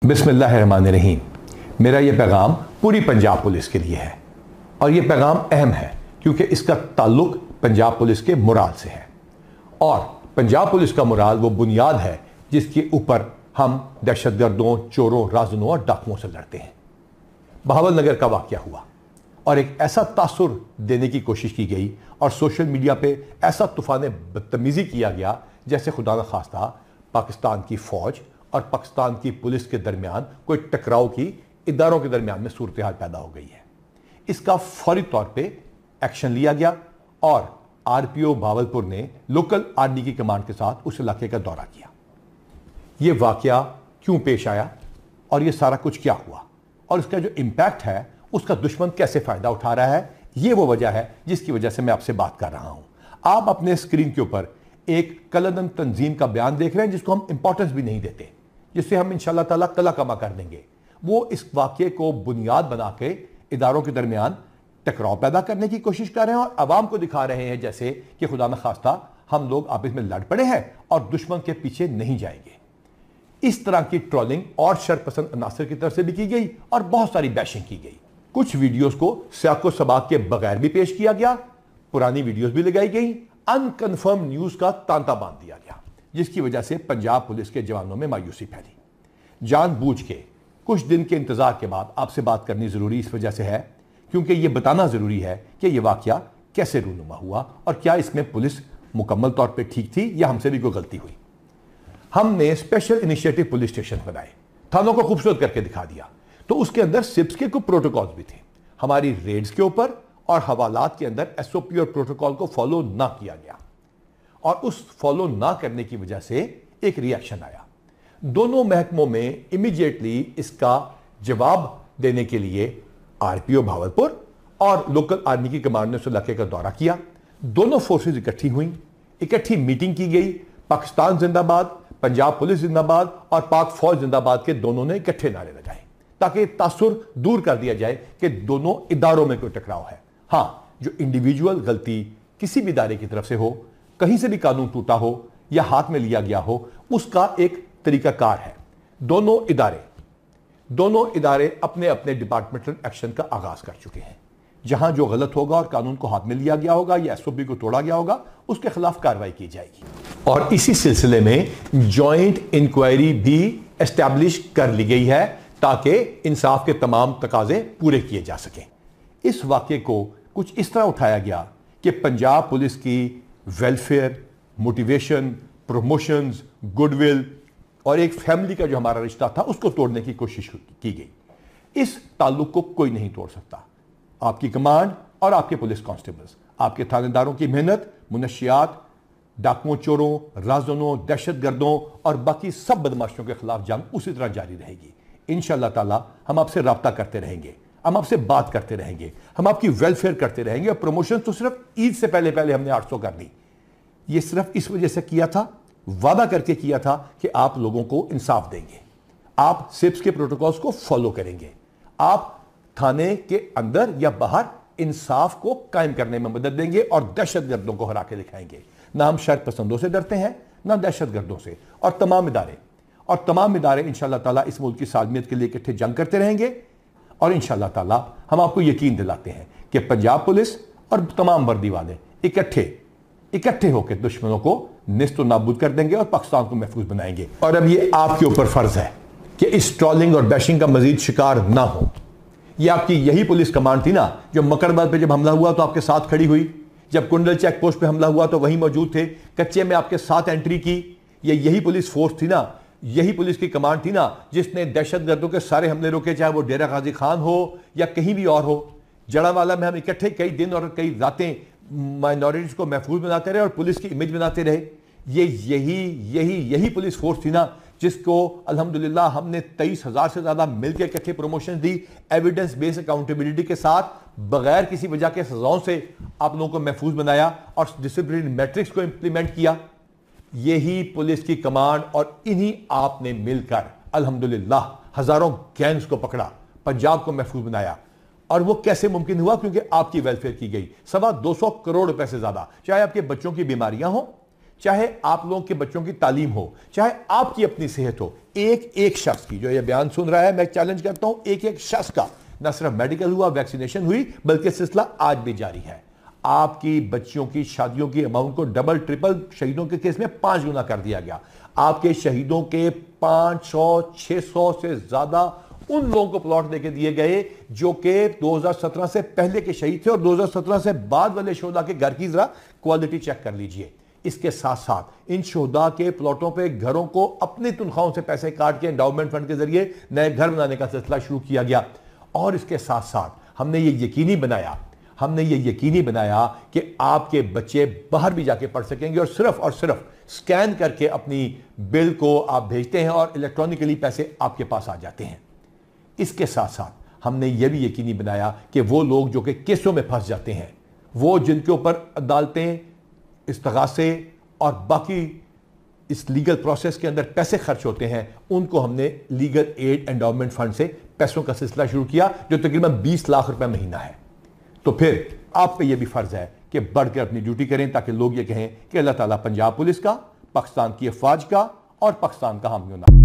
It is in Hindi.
बिस्मिल्लाहिर्रहमानिर्रहीम। मेरा ये पैगाम पूरी पंजाब पुलिस के लिए है और ये पैगाम अहम है क्योंकि इसका ताल्लुक पंजाब पुलिस के मोराल से है और पंजाब पुलिस का मोराल वो बुनियाद है जिसके ऊपर हम दहशतगर्दों, चोरों, राज़नों और डाकुओं से लड़ते हैं। बहावल नगर का वाक़या हुआ और एक ऐसा तासुर देने की कोशिश की गई और सोशल मीडिया पे ऐसा तूफ़ान बदतमीज़ी किया गया जैसे खुदा न खास्ता पाकिस्तान की फ़ौज और पाकिस्तान की पुलिस के दरमियान कोई टकराव की इदारों के दरमियान में सूरत हाल पैदा हो गई है। इसका फौरी तौर पे एक्शन लिया गया और आरपीओ भावलपुर ने लोकल आर्मी की कमांड के साथ उस इलाके का दौरा किया। ये वाकया क्यों पेश आया और ये सारा कुछ क्या हुआ और इसका जो इम्पैक्ट है उसका दुश्मन कैसे फ़ायदा उठा रहा है, ये वो वजह है जिसकी वजह से मैं आपसे बात कर रहा हूँ। आप अपने स्क्रीन के ऊपर एक कलदम तंजीम का बयान देख रहे हैं जिसको हम इंपॉर्टेंस भी नहीं देते, जिससे हम इंशाल्लाह ताला कला कमा कर देंगे। वो इस वाक़े को बुनियाद बना के इदारों के दरमियान टकराव पैदा करने की कोशिश कर रहे हैं और आवाम को दिखा रहे हैं जैसे कि खुदा न खास्ता हम लोग आपस में लड़ पड़े हैं और दुश्मन के पीछे नहीं जाएंगे। इस तरह की ट्रोलिंग और शरपसंद अनासर की तरफ से भी की गई और बहुत सारी बैशिंग की गई। कुछ वीडियोस को सियाको सबाक के बगैर भी पेश किया गया, पुरानी वीडियोस भी लगाई गई, अनकन्फर्म न्यूज का तांता बांध दिया गया, जिसकी वजह से पंजाब पुलिस के जवानों में मायूसी फैली। जानबूझ के कुछ दिन के इंतजार के बाद आपसे बात करनी जरूरी इस वजह से है क्योंकि यह बताना जरूरी है कि यह वाकया कैसे रूनुमा हुआ और क्या इसमें पुलिस मुकम्मल तौर पर ठीक थी या हमसे भी कोई गलती हुई। हमने स्पेशल इनिशिएटिव पुलिस स्टेशन बनाए, थानों को खूबसूरत करके दिखा दिया, तो उसके अंदर सिप्स के कुछ प्रोटोकॉल्स भी थे। हमारी रेड्स के ऊपर और हवालात के अंदर एसओपी और प्रोटोकॉल को फॉलो ना किया गया और उस फॉलो ना करने की वजह से एक रिएक्शन आया। दोनों महकमों में इमीडिएटली इसका जवाब देने के लिए आरपीओ भावलपुर और लोकल आर्मी की कमांड ने उस इलाके का दौरा किया। दोनों फोर्सेज इकट्ठी हुई, इकट्ठी मीटिंग की गई। पाकिस्तान जिंदाबाद, पंजाब पुलिस जिंदाबाद और पाक फौज जिंदाबाद के दोनों ने इकट्ठे नारे लगाए ताकि तासुर दूर कर दिया जाए कि दोनों इदारों में कोई टकराव है। हाँ, जो इंडिविजुअल गलती किसी भी इदारे की तरफ से हो, कहीं से भी कानून टूटा हो या हाथ में लिया गया हो, उसका एक तरीकाकार है। दोनों इदारे अपने अपने डिपार्टमेंटल एक्शन का आगाज कर चुके हैं। जहां जो गलत होगा और कानून को हाथ में लिया गया होगा या एसओपी को तोड़ा गया होगा, उसके खिलाफ कार्रवाई की जाएगी और इसी सिलसिले में जॉइंट इंक्वायरी भी एस्टैब्लिश कर ली गई है ताकि इंसाफ के तमाम तकाजे पूरे किए जा सकें। इस वाक़े को कुछ इस तरह उठाया गया कि पंजाब पुलिस की वेलफेयर, मोटिवेशन, प्रमोशंस, गुडविल और एक फैमिली का जो हमारा रिश्ता था उसको तोड़ने की कोशिश की गई। इस ताल्लुक को कोई नहीं तोड़ सकता। आपकी कमांड और आपके पुलिस कांस्टेबल्स, आपके थानेदारों की मेहनत मुनशियात, डाकुओं, चोरों, राज़नों, दहशतगर्दों और बाकी सब बदमाशों के खिलाफ जंग उसी तरह जारी रहेगी। इंशाअल्लाह ताला हम आपसे रब्ता करते रहेंगे, हम आपसे बात करते रहेंगे, हम आपकी वेलफेयर करते रहेंगे। और प्रमोशन तो सिर्फ ईद से पहले पहले हमने 800 कर दी। ये सिर्फ इस वजह से किया था, वादा करके किया था कि आप लोगों को इंसाफ देंगे, आप सिप्स के प्रोटोकॉल्स को फॉलो करेंगे, आप थाने के अंदर या बाहर इंसाफ को कायम करने में मदद देंगे और दहशतगर्दों को हरा के दिखाएंगे। ना हम शर पसंदों से डरते हैं, ना दहशतगर्दों से। और तमाम इदारे इंशाअल्लाह ताला इस मुल्क की सालमियत के लिए इकट्ठे जंग करते रहेंगे और इंशाअल्लाह ताला हम आपको यकीन दिलाते हैं कि पंजाब पुलिस और तमाम वर्दी वाले इकट्ठे होकर दुश्मनों को निस्त व नाबूद कर देंगे और पाकिस्तान को महफूज बनाएंगे। और अब ये आपके ऊपर फर्ज है कि इस ट्रोलिंग और बैशिंग का मजीद शिकार ना हो। ये आपकी यही पुलिस कमांड थी ना जो मकरबाद पे जब हमला हुआ तो आपके साथ खड़ी हुई, जब कुंडल चेक पोस्ट पे हमला हुआ तो वहीं मौजूद थे, कच्चे में आपके साथ एंट्री की। ये यही पुलिस फोर्स थी ना, यही पुलिस की कमांड थी ना जिसने दहशतगर्दों के सारे हमले रोके, चाहे वो डेरा गाजी खान हो या कहीं भी और हो। जड़ावाला में हम इकट्ठे कई दिन और कई रातें माइनॉरिटीज को महफूज बनाते रहे और पुलिस की इमेज बनाते रहे। ये यही पुलिस फोर्स थी ना जिसको अल्हम्दुलिल्लाह हमने 23,000 से ज्यादा मिलकर इकट्ठे प्रमोशन दी, एविडेंस बेस्ड अकाउंटेबिलिटी के साथ, बगैर किसी वजह के सजाओं से आप लोगों को महफूज बनाया और डिसिप्लिन मैट्रिक्स को इंप्लीमेंट किया। यही पुलिस की कमांड और इन्हीं आपने मिलकर अल्हम्दुलिल्लाह हजारों गैंग्स को पकड़ा, पंजाब को महफूज बनाया। और वो कैसे मुमकिन हुआ? क्योंकि आपकी वेलफेयर की गई। 225 करोड़ रुपए से ज्यादा, चाहे आपके बच्चों की बीमारियां हो, चाहे आप लोगों के बच्चों की तालीम हो, चाहे आपकी अपनी सेहत हो, एक एक शख्स की, जो ये बयान सुन रहा है, मैं चैलेंज करता हूं, एक एक शख्स का न सिर्फ मेडिकल हुआ, वैक्सीनेशन हुई, बल्कि सिलसिला आज भी जारी है। आपकी बच्चियों की शादियों की अमाउंट को डबल ट्रिपल शहीदों के केस में 5 गुना कर दिया गया। आपके शहीदों के 500-600 से ज्यादा उन लोगों को प्लॉट देके दिए गए जो कि 2017 से पहले के शहीद थे, और 2017 से बाद वाले शोधा के घर की जरा क्वालिटी चेक कर लीजिए। इसके साथ साथ इन शोधा के प्लॉटों पे घरों को अपनी तनख्वाहों से पैसे काट के एंडाउमेंट फंड के जरिए नए घर बनाने का सिलसिला शुरू किया गया। और इसके साथ साथ हमने ये यकीनी बनाया कि आपके बच्चे बाहर भी जाके पढ़ सकेंगे, और सिर्फ स्कैन करके अपनी बिल को आप भेजते हैं और इलेक्ट्रॉनिकली पैसे आपके पास आ जाते हैं। इसके साथ साथ हमने यह भी यकीनी बनाया कि वो लोग जो कि केसों में फंस जाते हैं, वो जिनके ऊपर अदालतें, इस्तगासे और बाकी इस लीगल प्रोसेस के अंदर पैसे खर्च होते हैं, उनको हमने लीगल एड एंडाउमेंट फंड से पैसों का सिलसिला शुरू किया, जो तकरीबन 20 लाख रुपए महीना है। तो फिर आप पे यह भी फर्ज है कि बढ़कर अपनी ड्यूटी करें, ताकि लोग ये कहें कि अल्लाह ताला पंजाब पुलिस का, पाकिस्तान की अफवाज का और पाकिस्तान का हामी होना।